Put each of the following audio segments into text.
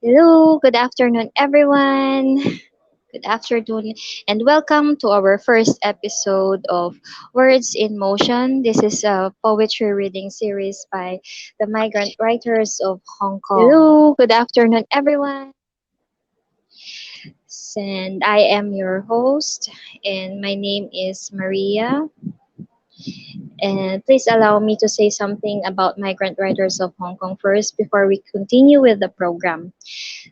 Hello, good afternoon, everyone. Good afternoon, and welcome to our first episode of Words in Motion. This is a poetry reading series by the migrant writers of Hong Kong. Hello, good afternoon, everyone. And I am your host, and my name is Maria. And please allow me to say something about migrant writers of Hong Kong first before we continue with the program.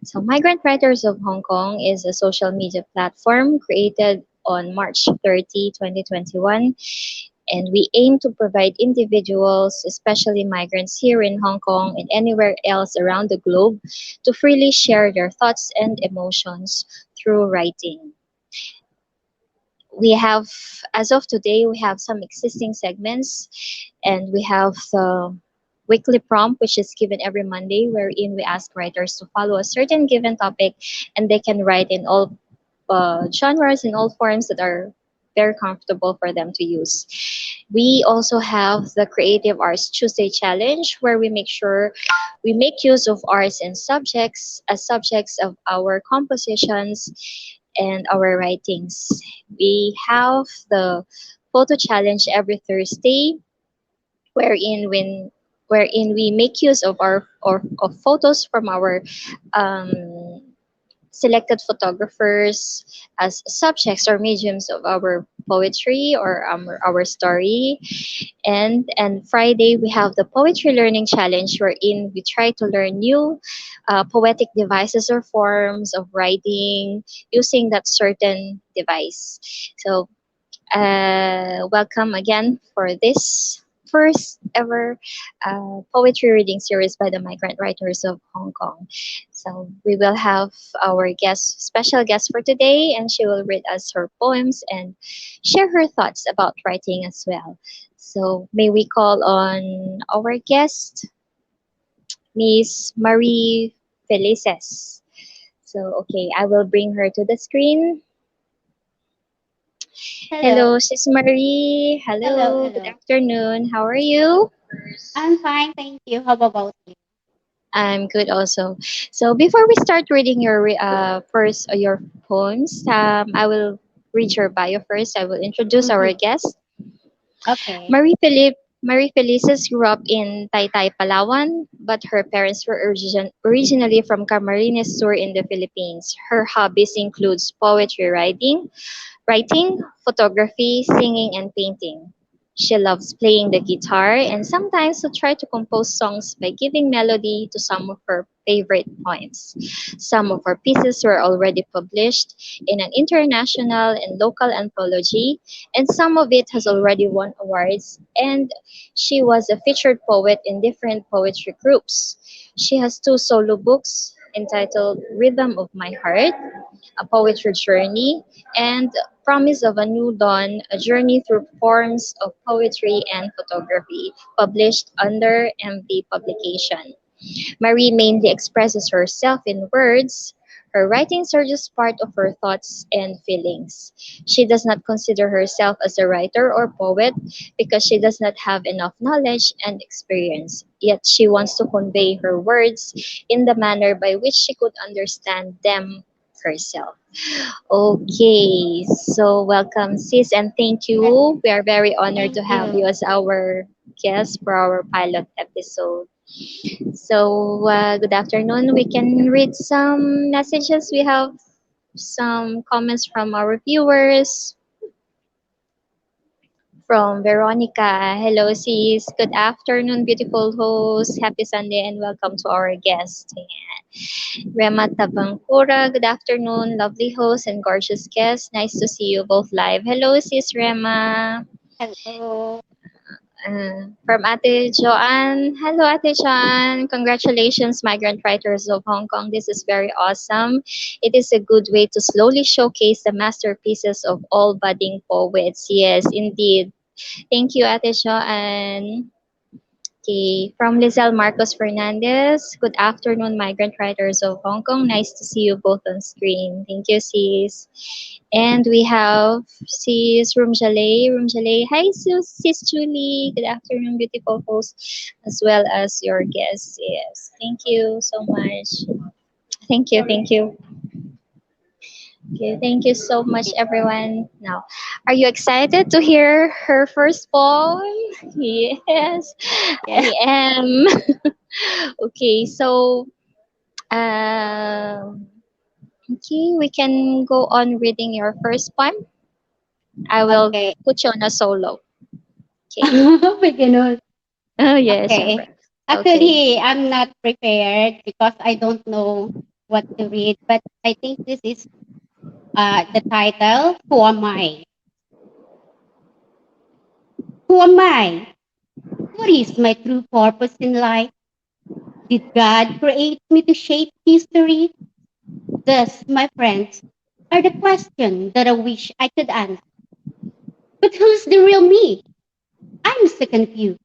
So, Migrant Writers of Hong Kong is a social media platform created on March 30, 2021, and we aim to provide individuals, especially migrants here in Hong Kong and anywhere else around the globe, to freely share their thoughts and emotions through writing. We have, as of today, we have some existing segments, and we have the weekly prompt, which is given every Monday, wherein we ask writers to follow a certain given topic, and they can write in all genres, in all forms that are very comfortable for them to use. We also have the Creative Arts Tuesday Challenge, where we make sure we make use of arts and subjects as subjects of our compositions and our writings. We have the photo challenge every Thursday, wherein when wherein we make use of our or of photos from our um, selected photographers as subjects or mediums of our poetry or our story. And Friday we have the poetry learning challenge, wherein we try to learn new poetic devices or forms of writing using that certain device. So welcome again for this first ever poetry reading series by the migrant writers of Hong Kong. So we will have our special guest for today, and she will read us her poems and share her thoughts about writing as well. So may we call on our guest, Miss Marie Felices. So okay, I will bring her to the screen. Hello. Hello, Sis Marie. Hello, Hello, good hello. afternoon. How are you? I'm fine, thank you. How about you? I'm good also. So before we start reading your poems, I will read your bio first. I will introduce our Mm-hmm. guest. Okay. Marie Felices grew up in Taytay, Palawan, but her parents were originally from Camarines Sur in the Philippines. Her hobbies includes poetry writing, photography, singing, and painting. She loves playing the guitar and sometimes to try to compose songs by giving melody to some of her favorite poems. Some of her pieces were already published in an international and local anthology, and some of it has already won awards, and she was a featured poet in different poetry groups. She has two solo books entitled Rhythm of My Heart, a poetry journey, and Promise of a New Dawn, a journey through forms of poetry and photography, published under MV Publication. Marie mainly expresses herself in words. Her writings are just part of her thoughts and feelings. She does not consider herself as a writer or poet because she does not have enough knowledge and experience. Yet she wants to convey her words in the manner by which she could understand them herself. Okay, so welcome, sis, and thank Hel- you. We are very honored Thank to have you you. as our guest for our pilot episode. So, good afternoon. We can read some messages. We have some comments from our viewers. From Veronica. Hello, sis. Good afternoon, beautiful host. Happy Sunday and welcome to our guest. Rema Tabangkura. Good afternoon, lovely host and gorgeous guest. Nice to see you both live. Hello, sis Rema. Hello. From Ate Joanne. Hello, Ate Joanne. Congratulations, migrant writers of Hong Kong. This is very awesome. It is a good way to slowly showcase the masterpieces of all budding poets. Yes, indeed. Thank you, Ate Joanne. Okay, from Lizelle Marcos Fernandez. Good afternoon, migrant writers of Hong Kong. Nice to see you both on screen. Thank you, sis. And we have sis Rumjale. Rumjale. Hi, sis Julie. Good afternoon, beautiful host, as well as your guests. Yes, thank you so much. Thank you, thank you. Okay, thank you so much, everyone. Now, are you excited to hear her first poem? Yes, Yeah. I am. Okay, so um, okay, we can go on reading your first poem. I will Okay. put you on a solo. Okay. Oh my goodness. Oh yeah, Okay. syempre. Okay. Actually, I'm not prepared because I don't know what to read, but I think this is the title, Who Am I? Who am I? What is my true purpose in life? Did God create me to shape history? This, my friends, are the questions that I wish I could answer. But who's the real me? I'm so confused.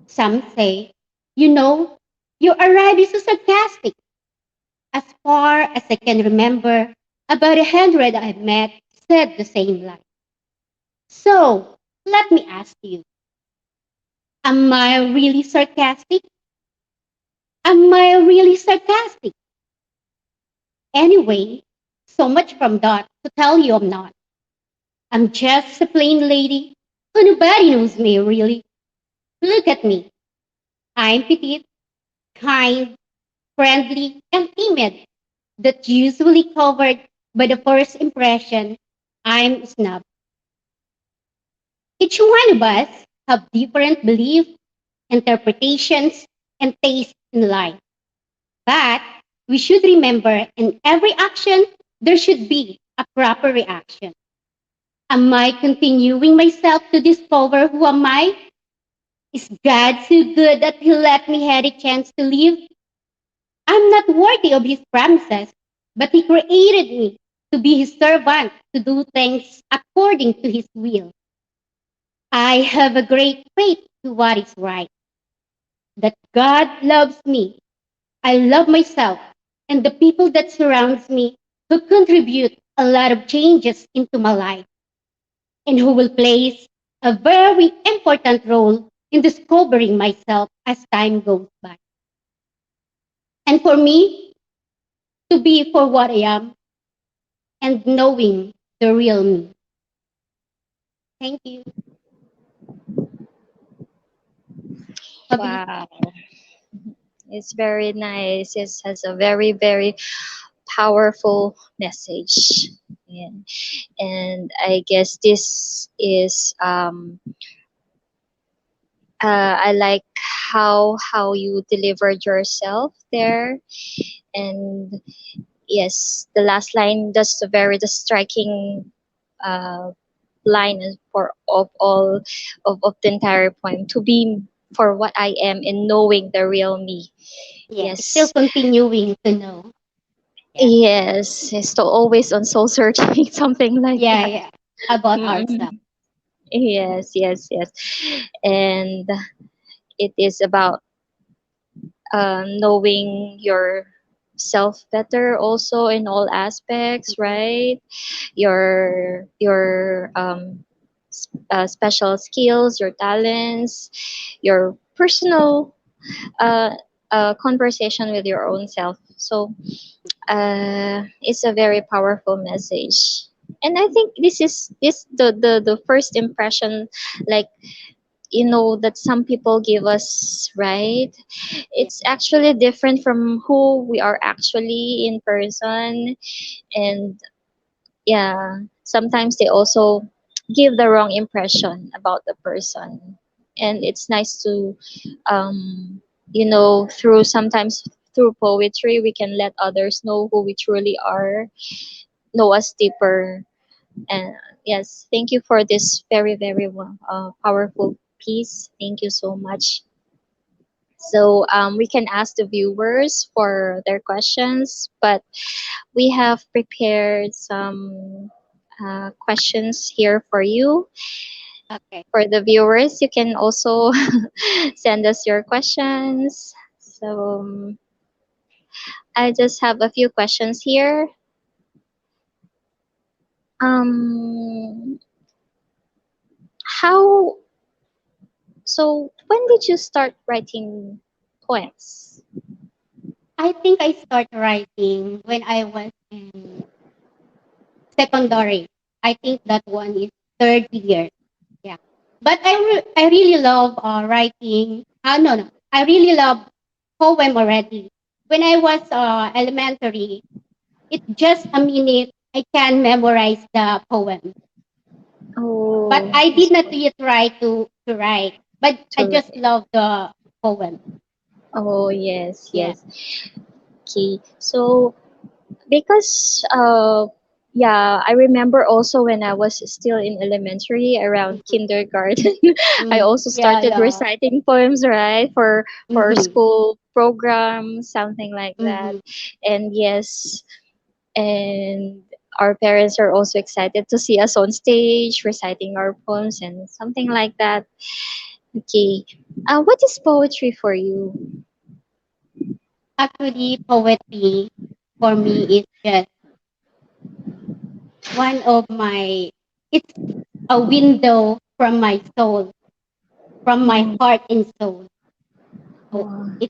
Some say, you know, you arrive so sarcastic. As far as I can remember, about 100 I've met said the same line. So, let me ask you, am I really sarcastic? Am I really sarcastic? Anyway, so much from that to tell you I'm not. I'm just a plain lady who nobody knows me really. Look at me. I'm petite, kind, friendly, and timid. That's usually covered by the first impression. I'm a snob. Each one of us have different beliefs, interpretations, and tastes in life. But we should remember in every action, there should be a proper reaction. Am I continuing myself to discover who am I? Is God so good that He let me have a chance to live? I'm not worthy of His promises, but He created me to be His servant, to do things according to His will. I have a great faith to what is right, that God loves me. I love myself and the people that surrounds me who contribute a lot of changes into my life and who will play a very important role in discovering myself as time goes by. And for me to be for what I am and knowing the real me. Thank you. Happy. Wow. It's very nice. It has a very, very powerful message. Yeah. And I guess this is I like how you delivered yourself there. And yes, the last line, that's the very the striking uh, line for of all of the entire poem. To be for what I am and knowing the real me. Yeah, still Yes. continuing to know. Yeah. Yes, it's still always on soul searching, something like Yeah, that. yeah. About ourselves. Mm. Yes, yes, yes. And it is about knowing yourself better also in all aspects, Mhm. right? Your special skills, your talents, your personal uh, conversation with your own self. So it's a very powerful message. And I think this the first impression, like that some people give us, right? Yeah. It's actually different from who we are actually in person. And yeah, sometimes they also give the wrong impression about the person. And it's nice to um through sometimes through poetry we can let others know who we truly are, know us deeper. And yes, thank you for this very, very powerful piece. Thank you so much. So we can ask the viewers for their questions, but we have prepared some questions here for you. Okay. For the viewers, you can also send us your questions. So I just have a few questions here. Um, how So when did you start writing poems? I think I start writing when I was in secondary. I think that one is third year. Yeah. But I really love writing. No, no. I really love poem already. When I was elementary, it's just a minute. I can memorize the poem. But Oh, I that's did not good yet try to write. But I to just write. love the poem. Oh, yes, Yeah. yes. Okay. So, because yeah, I remember also when I was still in elementary, around Mhm. kindergarten, I Mm. also Yeah, started yeah. reciting poems, right? For Mm-hmm. school programs, something like that. Mm-hmm. And yes, and our parents are also excited to see us on stage reciting our poems and something like that. Okay. What is poetry for you? Actually, poetry for me is just one of my, it's a window from my soul, from my Mm. heart and soul. So Oh, it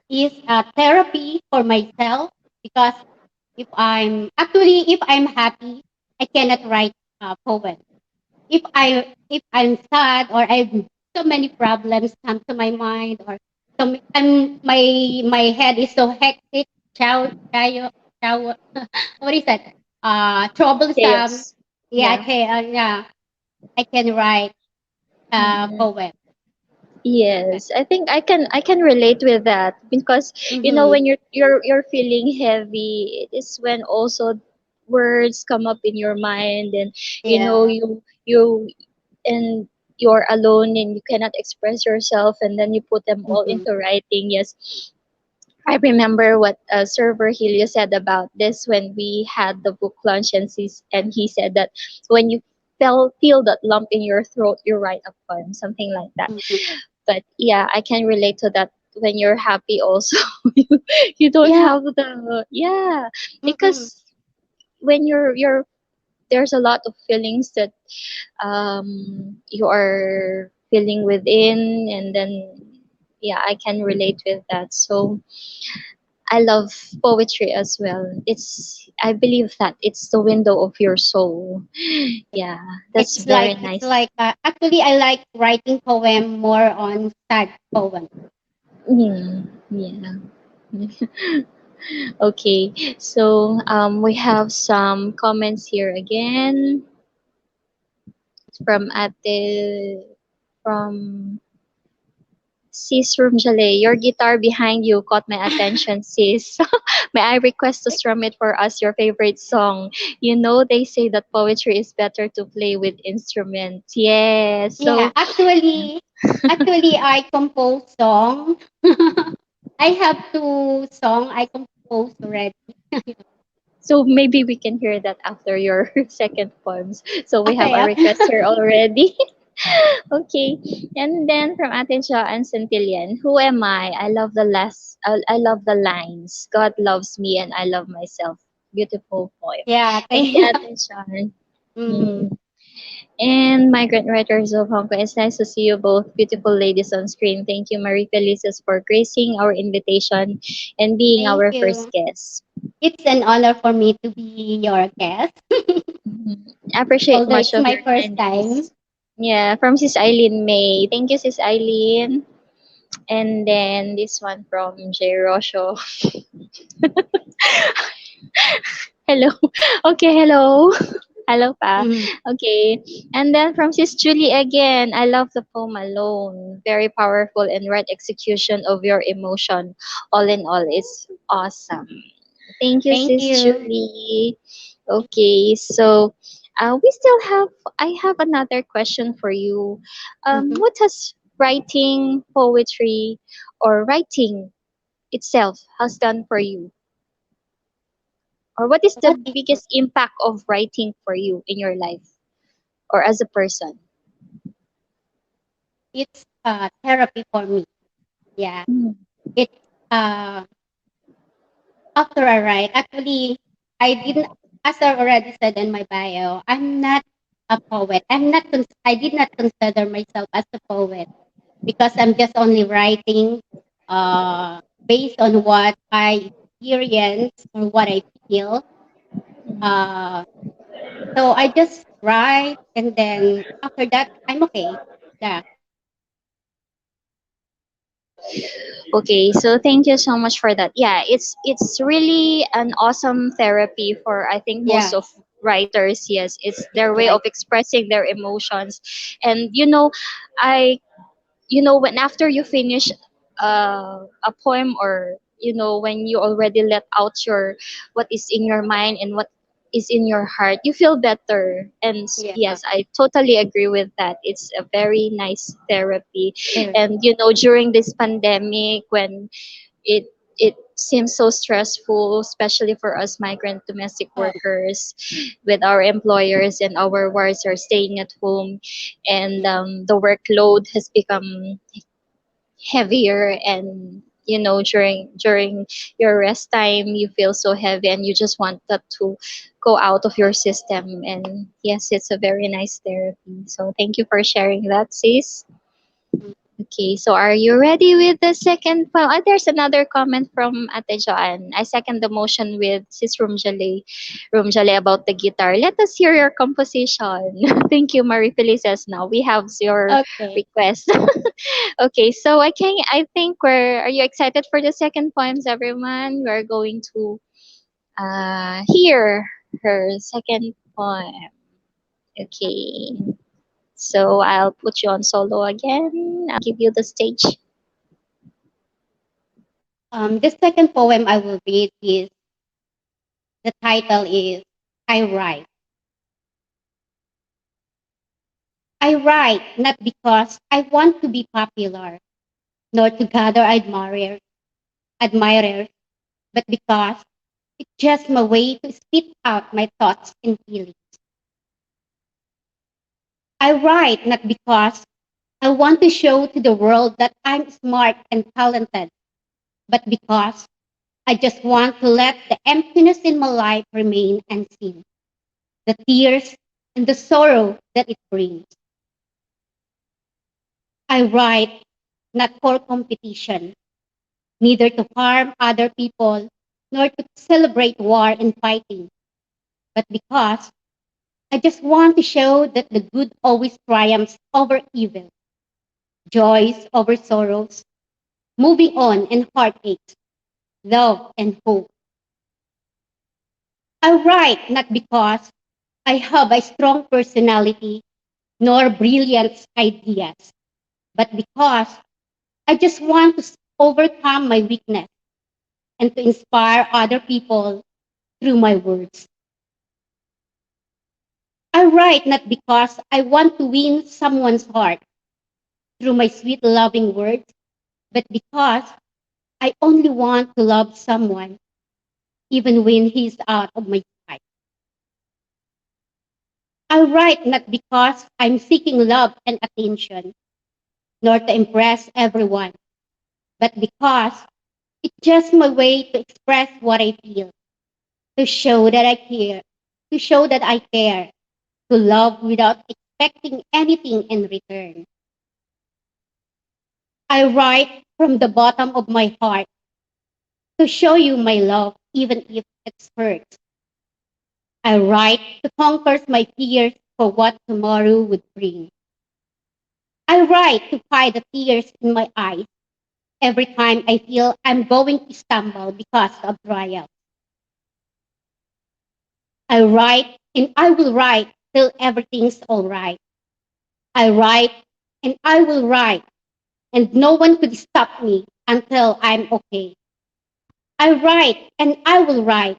is a therapy for myself because if I'm happy, I cannot write a poem. If I'm sad or I've so many problems come to my mind or my head is so hectic, chow, chow, what is that? Troublesome. chaos. Yeah, Yeah. okay, yeah, I can write a Mm-mm. poem like that. Yes, I can relate with that because Mm-hmm. when you're feeling heavy, it is when also words come up in your mind, and Yeah. and you're alone and you cannot express yourself, and then you put them all Mm-hmm. into writing. Yes, I remember what Sir Virgilio said about this when we had the book launch, and he said that when you feel that lump in your throat, you write a poem, something like that. Mm-hmm. But yeah, I can relate to that. When you're happy also, you, you don't Yeah. have the, yeah, Mm-hmm. because when you're there's a lot of feelings that you are feeling within, and then yeah, I can relate with that. So I love poetry as well. I believe that it's the window of your soul. Yeah, that's very It's nice. like actually I like writing poem more on sad poem. Yeah. Okay, so we have some comments here again from Ate, from Sis Rumjale. Your guitar behind you caught my attention, sis. May I request to strum it for us, your favorite song? You know, they say that poetry is better to play with instruments. Yes. Yeah, So, actually I compose song. I have two song I composed already. so maybe we can hear that after your second poems. So we have Okay, a okay. request here already. Okay. And then from Ate Jo and Centillion, who am I? I love the lines. God loves me and I love myself. Beautiful poem. Yeah, Thank okay. you, Ate John. Mm-hmm. Mm. And Migrant Writers of Hong Kong, it's nice to see you both beautiful ladies on screen. Thank you, Marie Felices, for gracing our invitation and being Thank our first you. guest. It's an honor for me to be your guest, Mhm. I appreciate although much it's of my your first time. kindness. Yeah, from Sis Eileen May. Thank you, Sis Eileen. And then this one from J. Rosho. Hello. Okay, hello. Hello pa. Mm-hmm. Okay. And then from Sis Julie again. I love the poem alone. Very powerful and right execution of your emotion. All in all, it's awesome. Thank you, Thank Sis you. Julie. Okay, so we still have, I have another question for you. Mm-hmm. What has writing poetry or writing itself has done for you? Or what is the What is biggest impact of writing for you in your life or as a person? it's therapy for me. Yeah. Mm. It's after I write. Actually, I didn't, as I already said in my bio, I'm not a poet. I did not consider myself as a poet because I'm just only writing based on what I experience or what I feel. Uh, so I just write, and then after that, I'm okay. Yeah, Okay, so thank you so much for that. Yeah, it's really an awesome therapy for I think most yeah, of writers. Yes, it's their way right. of expressing their emotions. And I when after you finish a poem, or when you already let out your what is in your mind and what is in your heart, you feel better. And Yeah, yes, I totally agree with that. It's a very nice therapy. very. And during this pandemic, when it it seems so stressful, especially for us migrant domestic Oh, workers, with our employers and our wards are staying at home, and yeah. the workload has become heavier. And during your rest time, you feel so heavy and you just want that to go out of your system. And yes, it's a very nice therapy. So thank you for sharing that, sis. Mm. Okay, so are you ready with the second poem? There's another comment from Ate Joanne. I second the motion with Sis Rumjale about the guitar. Let us hear your composition. Thank you, Marie Felices. Now we have your Okay. request. Okay, so I think are you excited for the second poems, everyone? We're going to hear her second poem. Okay. So I'll put you on solo again. I'll give you the stage. The second poem I will read is the title is I Write. I write not because I want to be popular, nor to gather admirers, but because it's just my way to spit out my thoughts and feelings. I write not because I want to show to the world that I'm smart and talented, but because I just want to let the emptiness in my life remain unseen, the tears and the sorrow that it brings. I write not for competition, neither to harm other people, nor to celebrate war and fighting, but because I just want to show that the good always triumphs over evil, joys over sorrows, moving on and heartaches, love and hope. I write not because I have a strong personality nor brilliant ideas, but because I just want to overcome my weakness and to inspire other people through my words. I write not because I want to win someone's heart through my sweet loving words, but because I only want to love someone even when he's out of my sight. I write not because I'm seeking love and attention, nor to impress everyone, but because it's just my way to express what I feel, to show that I care, to show that I care, to love without expecting anything in return. I write from the bottom of my heart to show you my love, even if it hurts. I write to conquer my fears for what tomorrow would bring. I write to hide the tears in my eyes every time I feel I'm going to stumble because of trials. I write and I will write till everything's all right. I write and I will write, and no one could stop me until I'm okay. I write and I will write,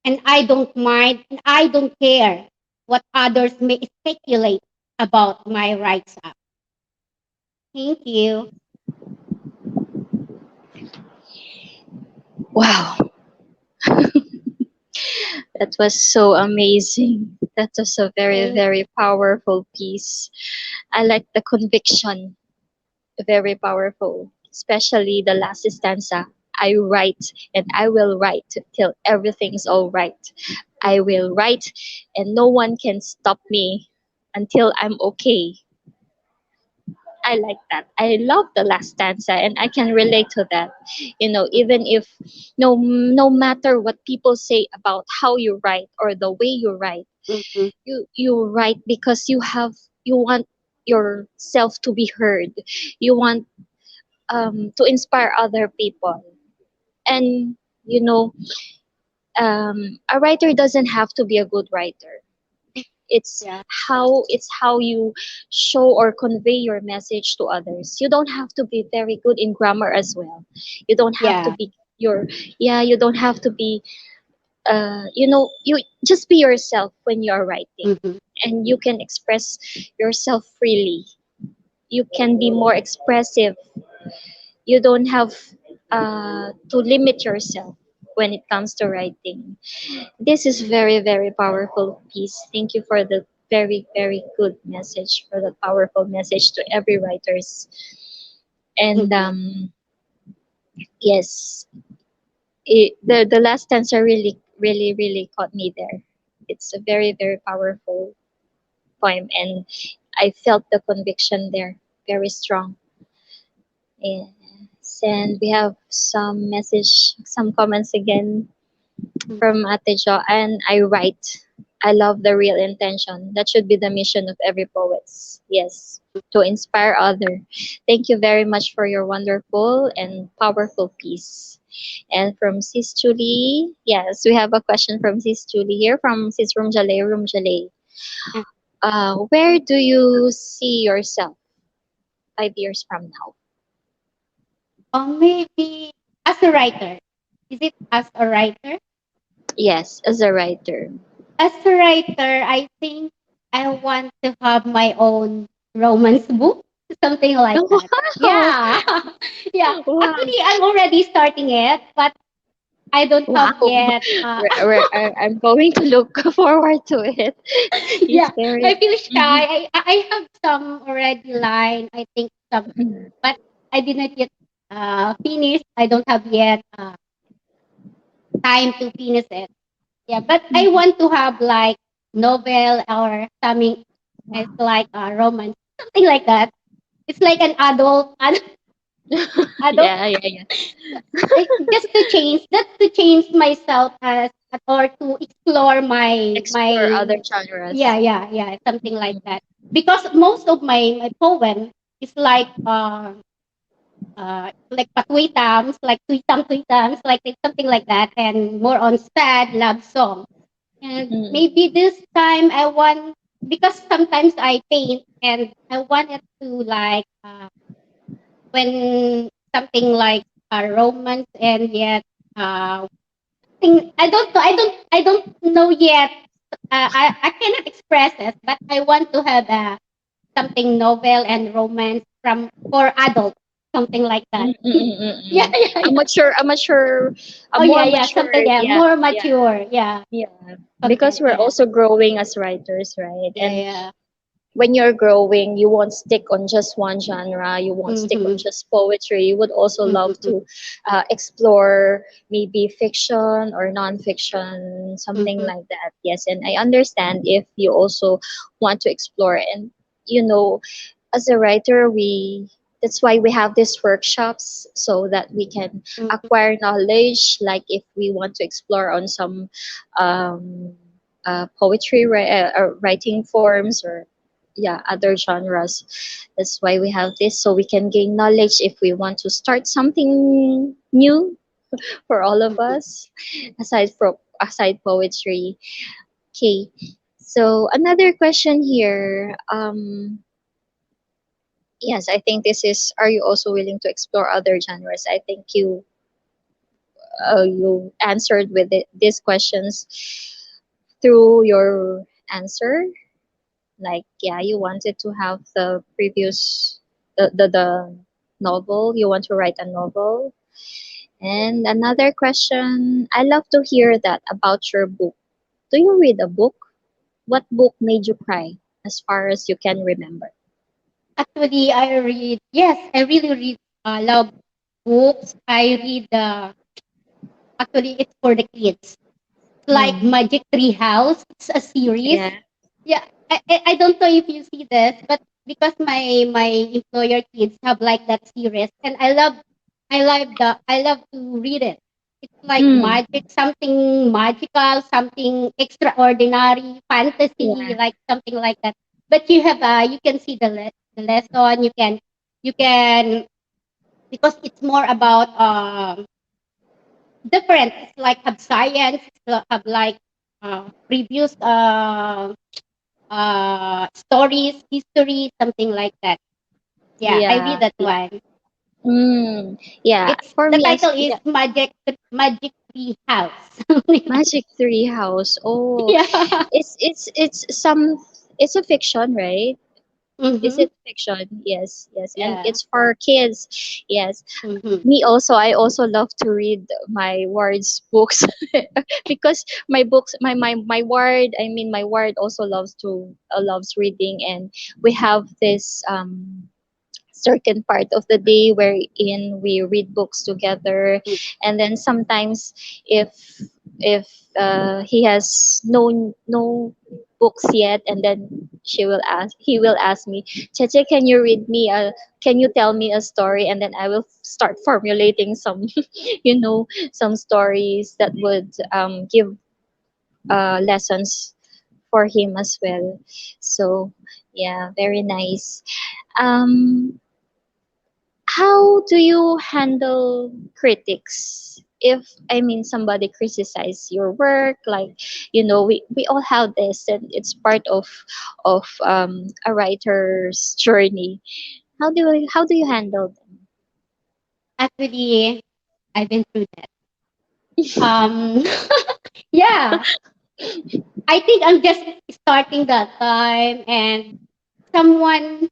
and I don't mind and I don't care what others may speculate about my rights up. Thank you. Wow, that was so amazing. That was a very, Thank very powerful piece. I like the conviction, very powerful, especially the last stanza. I write and I will write till everything's all right. I will write and no one can stop me until I'm okay. I like that. I love the last stanza, and I can relate to that. Even if no matter what people say about how you write or the way you write, Mm-hmm. you write because you want yourself to be heard. You want to inspire other people, and you know a writer doesn't have to be a good writer. it's Yeah. how you show or convey your message to others. You don't have to be very good in grammar as well. You don't have to Yeah. be your Yeah, you don't have to be you just be yourself when you are writing, Mm-hmm. and you can express yourself freely. You can be more expressive. You don't have to limit yourself when it comes to writing. This is very, very powerful piece. Thank you for the very, very good message, for the powerful message to every writers. And Mm-hmm. yes, the last stanza really, really, really caught me there. It's a very, very powerful poem, and I felt the conviction there, very strong. Yes, and we have some comments again from Ate Jo, and I write. I love the real intention. That should be the mission of every poet. Yes, to inspire other. Thank you very much for your wonderful and powerful piece. And from Sis Julie, yes, we have a question from Sis Julie here from Sis Rumjale. Rumjale. Where do you see yourself 5 years from now? Or maybe as a writer. Is it as a writer? Yes, as a writer. As a writer, I think I want to have my own romance book, something like that. Wow! Yeah. Yeah. Wow! Actually, I'm already starting it, but I don't have Wow! yet. I'm going to look forward to it. Yeah, It's very. I feel shy. Mhm. I have some already line. I think some, but I did not yet finish. I don't have yet time to finish it. Yeah, but I Mhm. want to have like novel or something. It's Wow. like a romance, something like that. It's like an adult. Yeah, yeah, yeah. Just to change, not to change myself as or to explore my Explore other yeah, genres. yeah, yeah, something like Mhm. that. Because most of my poem is like patwitams, like tweetams, like something like that, and more on sad love song. And maybe Mhm. this time I want, because sometimes I paint and I want it to like when something like a romance and yet uh I don't know yet. I cannot express it, but I want to have something novel and romance from for adults, something like that. Mm, mm, mm, mm, Yeah, mm. yeah, A yeah. mature, a Oh more yeah, yeah, something, matured, yeah, yeah, more yeah, mature. Yeah, yeah. something. Because we're Yeah, also growing as writers, right? yeah, And yeah. when you're growing, you won't stick on just one genre. You won't stick on Mm-hmm. just poetry. You would also love Mm-hmm. to explore maybe fiction or nonfiction, something Mm-hmm. like that. Yes, and I understand if you also want to explore. And you know, as a writer, we that's why we have these workshops so that we can Mm-hmm. acquire knowledge. Like if we want to explore on some um, poetry writing forms or yeah other genres. That's why we have this so we can gain knowledge if we want to start something new for all of Mm-hmm. us aside poetry. Okay, so another question here. Yes, I think this is, are you also willing to explore other genres? I think you answered with these questions through your answer. Like, yeah, you wanted to have the previous the novel. You want to write a novel. And another question, I love to hear that about your book. Do you read a book? What book made you cry as far as you can remember? Actually, I read. Yes, I really read. Love books. I read. Actually, it's for the kids. Like Hmm. Magic Tree House. It's a series. Yeah. Yeah, I don't know if you see this, but because my employer kids have like that series, and I love to read it. It's like Mm, magic, something magical, something extraordinary, fantasy, yeah, like something like that. But you can see the lesson. You can because it's more about different. It's like have science, have like previous stories, history, something like that. Yeah, I read yeah, that yeah. one. Mm, yeah. It's For the me as title is yeah, Magic Tree House. Something like Magic Tree House. Oh, yeah. it's some it's a fiction, right? Is Mm-hmm. it fiction? Yes, yes. And Yeah. it's for kids. Yes. Mm-hmm. Me also, I also love to read my ward's books because my ward also loves reading, and we have this certain part of the day wherein we read books together. And then sometimes if he has no books yet, and then he will ask me, Cheche, can you read me a can you tell me a story? And then I will start formulating some some stories that would give lessons for him as well. So yeah, very nice. um how do you handle critics? If somebody criticize your work, like we all have this, and it's part of a writer's journey. How do you handle Actually, I've been through that. them? Um, yeah, I think I'm just starting that time, and someone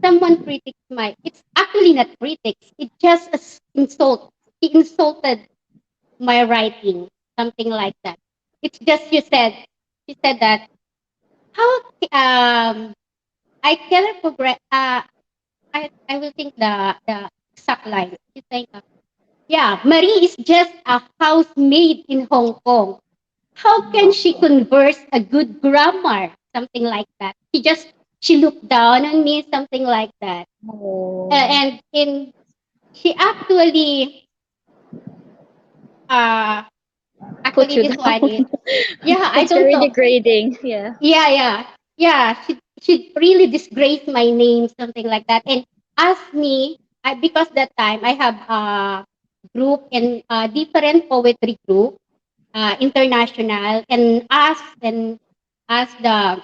someone critics my. It's actually not critics. It just insult. He insulted my writing, something like that. It's just she said that how I cannot progress. I will think the exact line. She's saying, yeah, Marie is just a housemaid in Hong Kong. How can she Oh, converse a good grammar? Something like that. She looked down on me, something like that. oh, And in she uh put actually you this down. one is, yeah, I It's don't very know. degrading. Yeah. Yeah. She really disgraced my name, something like that, and asked me. Because that time I have a group in different poetry group, international, and asked the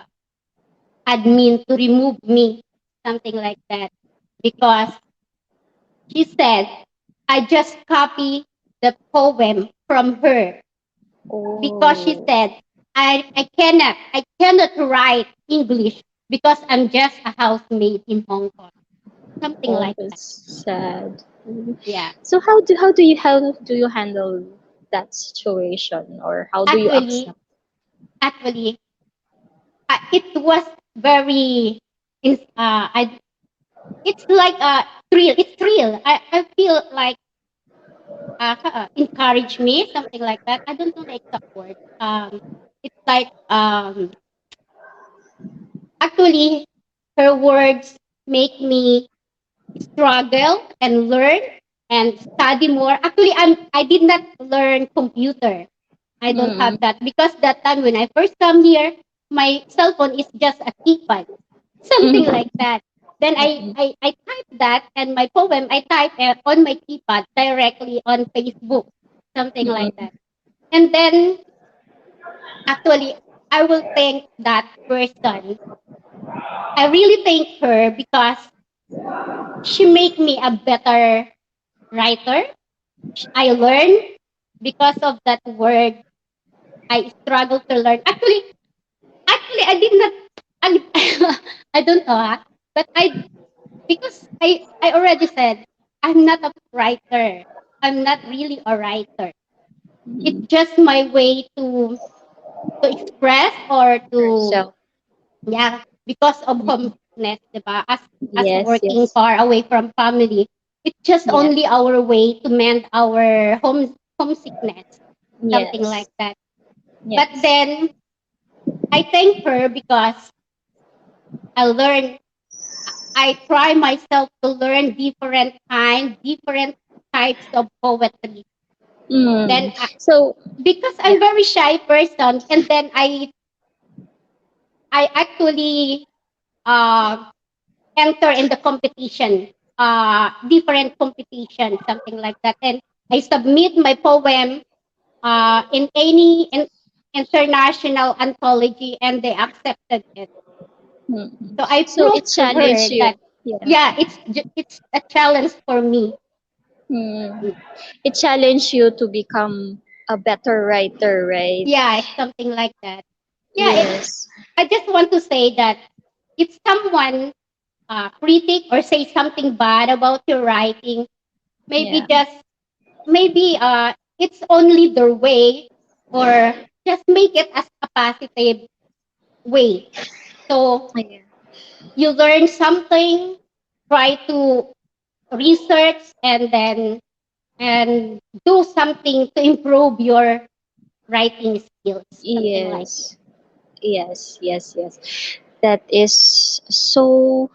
admin to remove me, something like that, because she said I just copy the poem from her, because she Oh, said I cannot write English because I'm just a housemaid in Hong Kong. Something oh, like that. that's sad. Yeah. So how do you handle that situation, or how do you Actually, accept? actually, it was very I it's like a thrill. It's thrill. I feel like encourage me, something like that. I don't know the exact word. It's like actually her words make me struggle and learn and study more. Actually, I did not learn computer. I don't have Mm, that because that time when I first come here, my cell phone is just a keypad, something mm, like that. Then mm, I type that, and my poem I type on my keypad directly on Facebook, something like mm. that. And then actually, I will thank that person. I really thank her because she make me a better writer. I learn because of that word. I struggle to learn. Actually, I did not. I, I don't know, but because I already said I'm not a writer. I'm not really a writer. It's Mm. just my way to express or to, Yourself. yeah, because of Mm. homesickness, diba? As Yes, working yes, far away from family, it's just yes, only our way to mend our homesickness, something like yes, that. But yes. then I thank her because I learned I try myself to learn different types of poetry. Then, Mm. So, because yeah. I'm very shy person, and then I actually uh, enter in the competition, different competition, something like that, and I submit my poem in any international anthology, and they accepted it. Mm. So I So proved it to challenged her you. that Yeah. yeah, it's a challenge for me. Mm. It challenged you to become a better writer, right? Yeah, it's something like that. Yeah, Yes. I just want to say that if someone critic or say something bad about your writing, maybe Yeah. just maybe it's only their way, or just make it as a positive way. So Yeah. you learn something, try to research, and then and do something to improve your writing skills, something like that. Yes. Yes. Yes. Yes. That is so,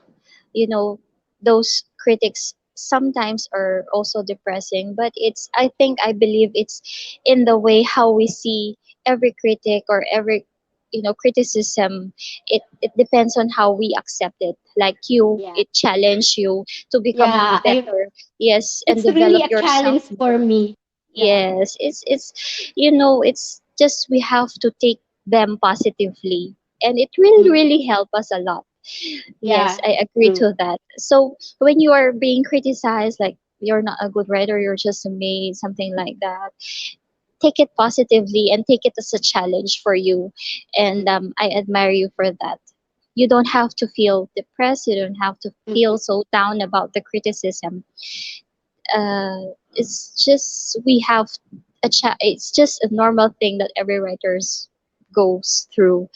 you know, those critics sometimes are also depressing, but it's, I believe it's in the way how we see every critic or every, criticism. It depends on how we accept it. Like you, Yeah, it challenge you to become yeah, I better. Yes, and it's really develop a yourself challenge for more. me. Yeah, Yes, it's it's just we have to take them positively, and it will mm, really help us a lot. Yes, yeah, I agree true. to that. So when you are being criticized, like you're not a good writer, you're just a maid, something like that, take it positively and take it as a challenge for you. And Mm, I admire you for that. You don't have to feel depressed. You don't have to feel mm, so down about the criticism. It's just we have it's just a normal thing that every writers goes through.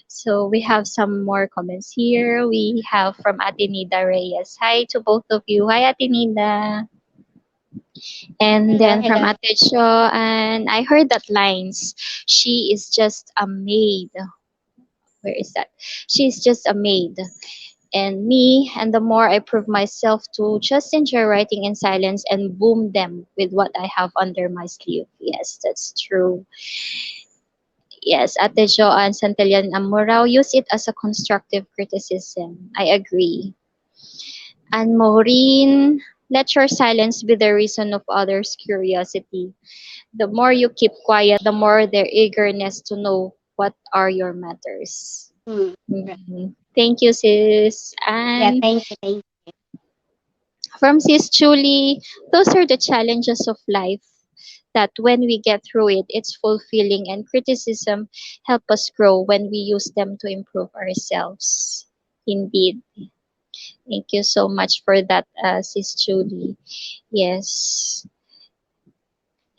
So we have some more comments here. We have from Atenida Reyes. Hi to both of you. Hi, Atenida. And hello, then from hello. Ate Cho, and I heard that lines. She is just a maid. Where is that? She's just a maid. And me, and the more I prove myself to just enjoy writing in silence and boom them with what I have under my sleeve. Yes, that's true. Yes, Ate Joanne Santillan Amorao, use it as a constructive criticism. I agree. And Maureen, let your silence be the reason of others' curiosity. The more you keep quiet, the more their eagerness to know what are your matters. Mm, right. Mhm. Thank you, sis. Yeah, And thank from Sis Julie, those are the challenges of life that when we get through it, it's fulfilling, and criticism help us grow when we use them to improve ourselves. Indeed. Thank you so much for that, Sis Julie. Yes.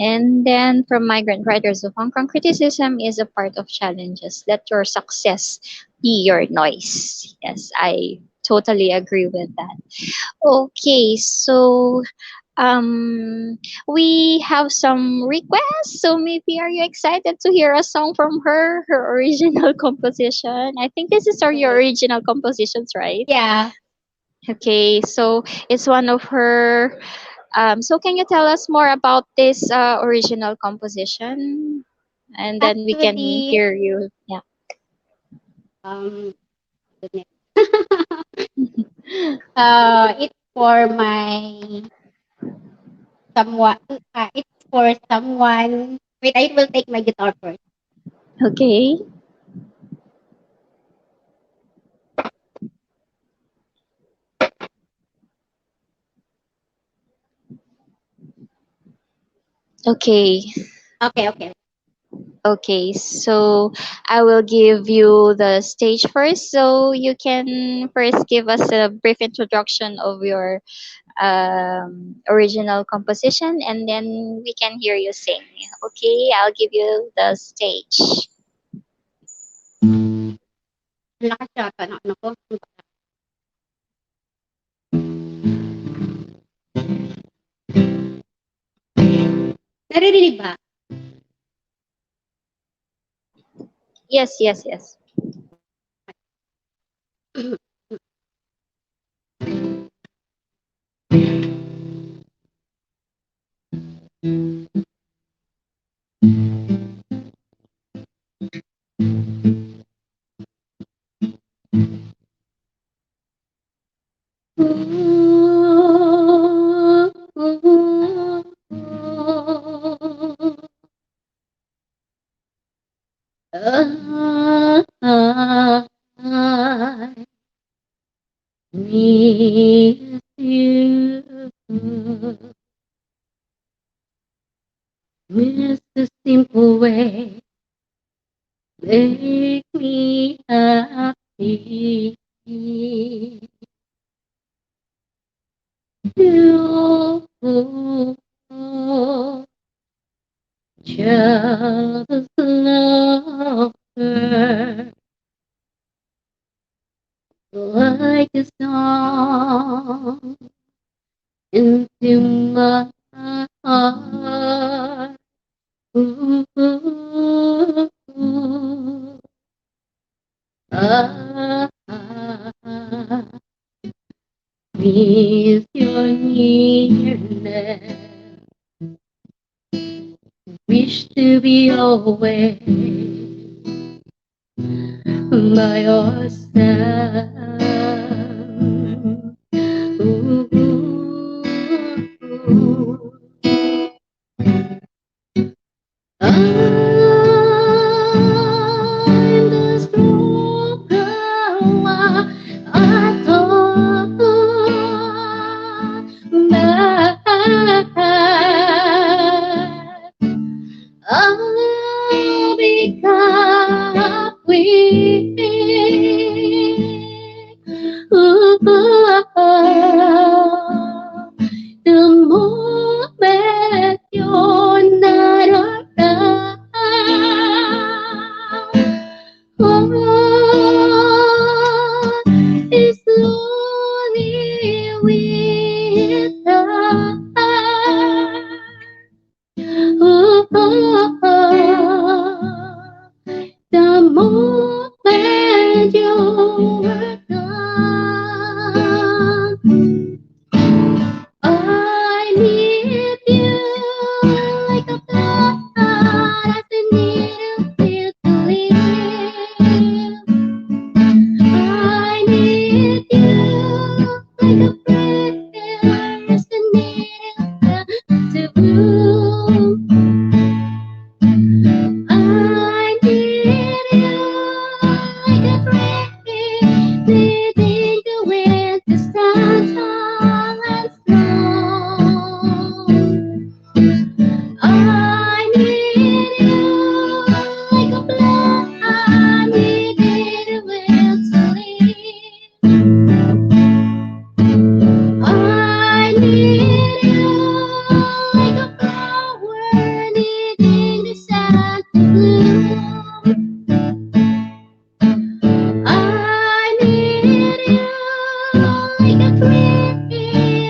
And then from Migrant Writers of Hong Kong, criticism is a part of challenges. Let your success be your noise. Yes, I totally agree with that. Okay, so we have some requests. So maybe are you excited to hear a song from her original composition? I think this is your you. original compositions, right? Yeah, Okay, so it's one of her. So can you tell us more about this original composition, and then we can actually, hear you. Yeah. um, goodness. It's for my someone. It's for someone. Wait, I will take my guitar first. Okay. Okay. Okay, okay. Okay, so I will give you the stage first, so you can first give us a brief introduction of your original composition, and then we can hear you sing. Okay, I'll give you the stage. Ang lakas yata ng ano ko. Naririnig ba? Yes, yes, yes. I miss you. Miss the simple way, make me happy. You, just love her like a song into my heart. Ooh, ooh, ooh. Ah, ah, ah. Miss your nearness. Wish to be always by your side. Ooh, ooh, ooh. I'm the stronger one. I thought back. I'll become weak. Ooh, the moment you're not around, heart is lonely without. Oh, oh, oh. The moment you were gone, I need you like a blood as a needle feel to live. I need you like a breath as a needle to bloom. I need you like a breath leading the wind to stand tall and strong. I need you like a blood I needed a will to live. I need you like a flower needing the sun to bloom. I need you like a tree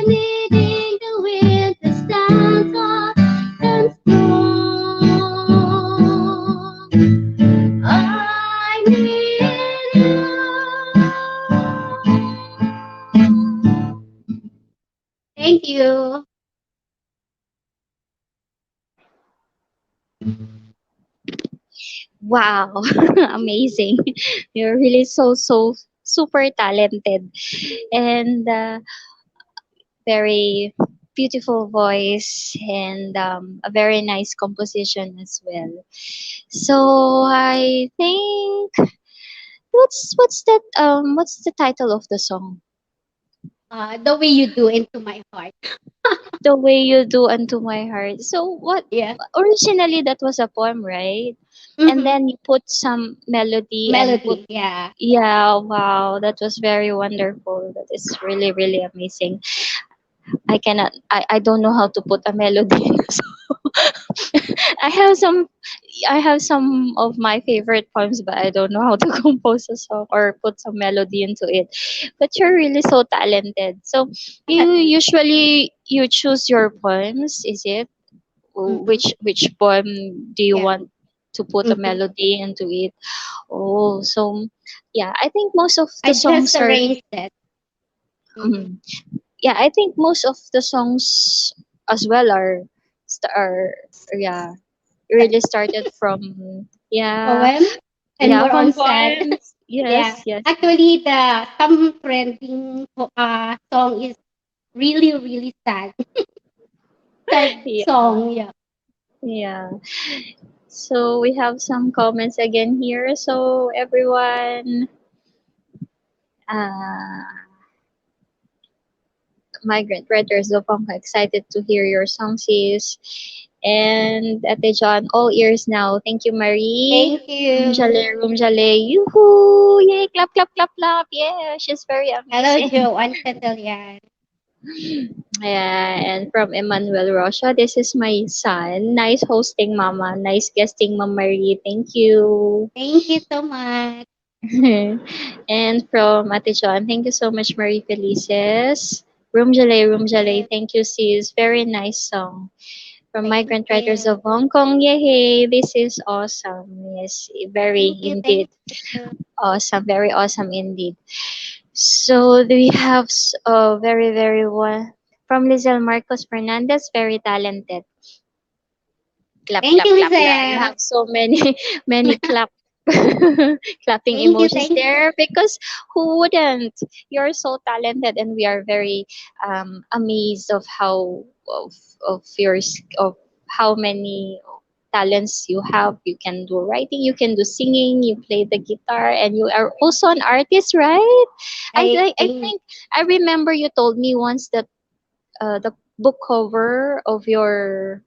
needing the wind to stand tall and strong. I need you. Thank you. Wow, amazing. You're really so super talented and very beautiful voice and a very nice composition as well. So I think what's the title of the song? The way you do into my heart. The way you do unto my heart. So what Yeah. originally that was a poem, right? And Mm-hmm. then you put some melody and put Melody. Yeah. yeah, wow, that was very wonderful. That is really amazing. I don't know how to put a melody in a song. I have some I have some of my favorite poems, but I don't know how to compose a song or put some melody into it. But you're really so talented. So you Thank you. usually you choose your poems, is it? Mm-hmm. Which poem do you Yeah. want to put a Mm-hmm. melody into it? Oh, so yeah, I think most of the I just songs are arranged it. Mm. Yeah, I think most of the songs as well are yeah, really started from, yeah, Poem and yeah, more from on sad. poems. Yeah. Yes, yes, yes. Actually, the some trending song is really really sad. Sad Yeah, song. Yeah. yeah. So we have some comments again here. So everyone, uh, migrant writers of Hong Kong, excited to hear your songs, sis. And Ate John, all ears now. Thank you, Marie. Thank you. Room Jale, yoo-hoo! Yay, clap, clap, clap, clap. Yeah, she's very Hello, amazing. Joanne Chatelian. Yeah, and from Emmanuel Rocha, this is my son. Nice hosting, Mama. Nice guesting, Mama Marie. Thank you. Thank you so much. And from Ate John, thank you so much, Marie Felices. Room Jale, Yes, thank you, sis. Very nice song. From thank Migrant Writers you. of Hong Kong, yay, this is awesome. Yes, very Thank indeed. you. Awesome, very awesome indeed. So we have very, very one from Lizelle Marcos Fernandez, very talented. Clap, Thank clap, you, clap. Yeah, you Lizelle. have so many, many clapping emotions Thank you. there because who wouldn't? You're so talented, and we are very amazed of of of how many talents you have. You can do writing, you can do singing, you play the guitar, and you are also an artist, right? I Thank think I remember you told me once that the book cover of your,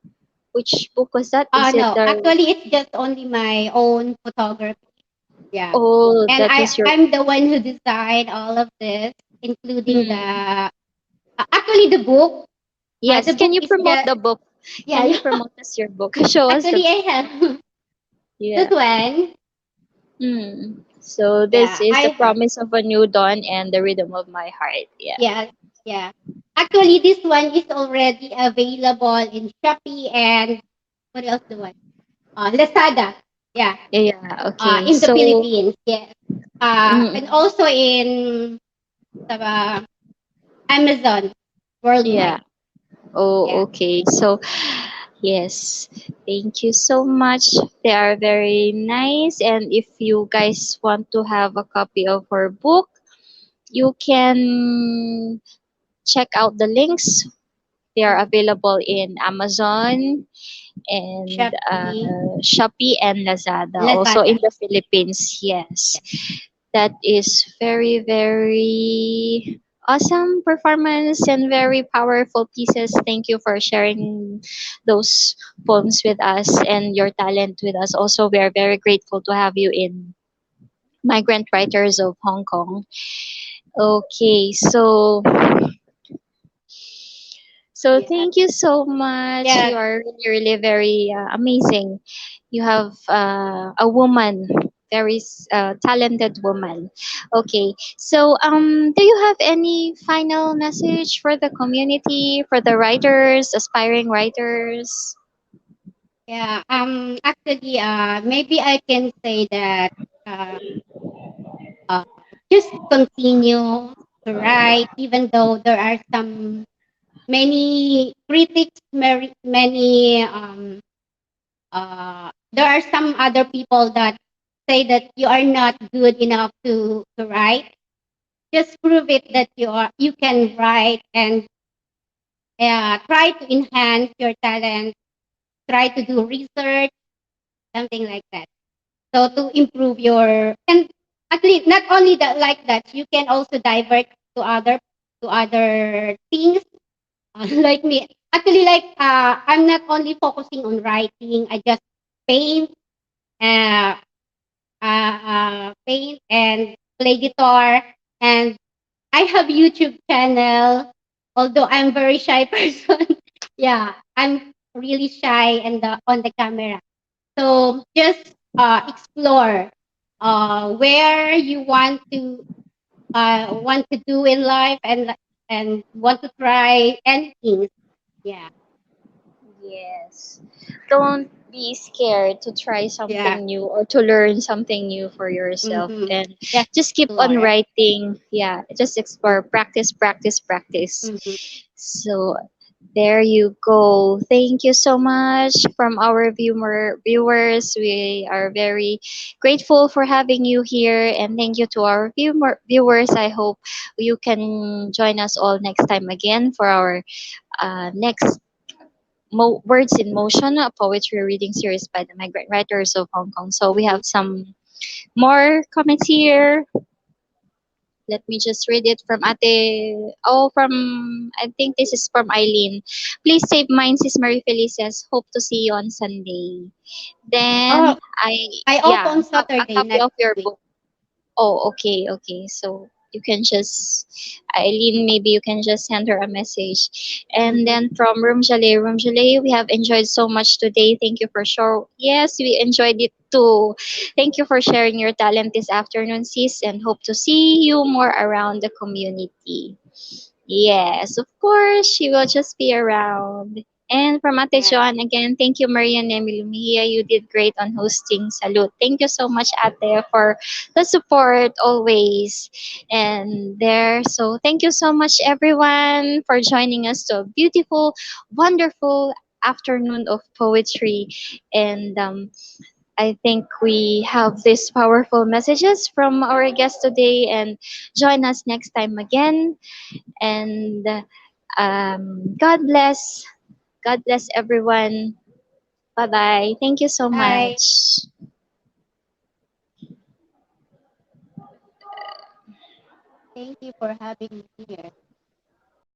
which book was that? Is it no, the, actually, it's just only my own photography. Yeah. oh, And that was your, I'm the one who designed all of this, including mm. actually the book. Yes, The can book you is promote just, the book? yeah, Can you yeah. promote us your book? Show us the Actually, I book. have this Yeah. one. Mm. So this Yeah, is I the have. promise of a new dawn and the rhythm of my heart. Yeah. Yeah, yeah. Actually, this one is already available in Shopee and what else do I? Lazada. Yeah, Yeah. Okay. in the So, Philippines. Yes. And mm, also in the Amazon yeah. worldwide. Oh, Yeah. okay. So, yes. Thank you so much. They are very nice. And if you guys want to have a copy of her book, you can check out the links. They are Mhm. available in Amazon and Shopee, Shopee and Lazada. Also in Lazada. the Philippines, yes. That is very, very awesome performance and very powerful pieces. Thank you for sharing those poems with us and your talent with us. Also, we are very grateful to have you in Migrant Writers of Hong Kong. Okay, so Yeah. thank you so much. Yeah. You are really, really very amazing. You have a woman, very talented woman. Okay, so do you have any final message for the community, for the writers, aspiring writers? Yeah. Actually, maybe I can say that uh, uh, just continue to write, even though there are some many critics, many there are some other people that say that you are not good enough to write. Just prove it that you can write and try to enhance your talent. Try to do research, something like that. So to improve your and actually not only that like that, you can also divert to other things like me. Actually, like I'm not only focusing on writing. I just paint, uh, paint and play guitar, and I have YouTube channel. Although I'm very shy person, yeah, I'm really shy and on the camera. So just explore where you want to do in life and want to try anything. Yeah. Yes. Don't. be scared to try Yeah. something new or to learn something new for yourself, Mm-hmm. and Just just keep on explore. writing. Yeah, just explore, practice, practice, practice. Mm-hmm. So there you go. Thank you so much from our viewers. We are very grateful for having you here, and thank you to our viewers. I hope you can join us all next time again for our next Words in Motion, a poetry reading series by the migrant writers of Hong Kong. So we Mm-hmm. have some more comments here. Let me just read it from Ate. Oh, I think this is from Eileen. Please save mine, Sis Marie Felice says. Hope to see you on Sunday. Oh, Then I off yeah, on have a Saturday copy next of your week. book. Oh, okay, okay. So you can just, Eileen, maybe you can just send her a message. And Mm-hmm. then from Room Jalay, we have enjoyed so much today. Thank you for sure. Yes, we enjoyed it too. Thank you for sharing your talent this afternoon, sis, and hope to see you more around the community. Yes, of course, she will just be around. And from Ate Yeah. Joan, again, thank you, Maria Nemi Lumia. You did great on hosting Salute. Thank you so much, Ate, for the support always. And there, so thank you so much, everyone, for joining us to a beautiful, wonderful afternoon of poetry. And I think we have these powerful messages from our guest today. And join us next time again. And God bless. God bless everyone. Bye bye. Thank you so Bye. much. Thank you for having me here.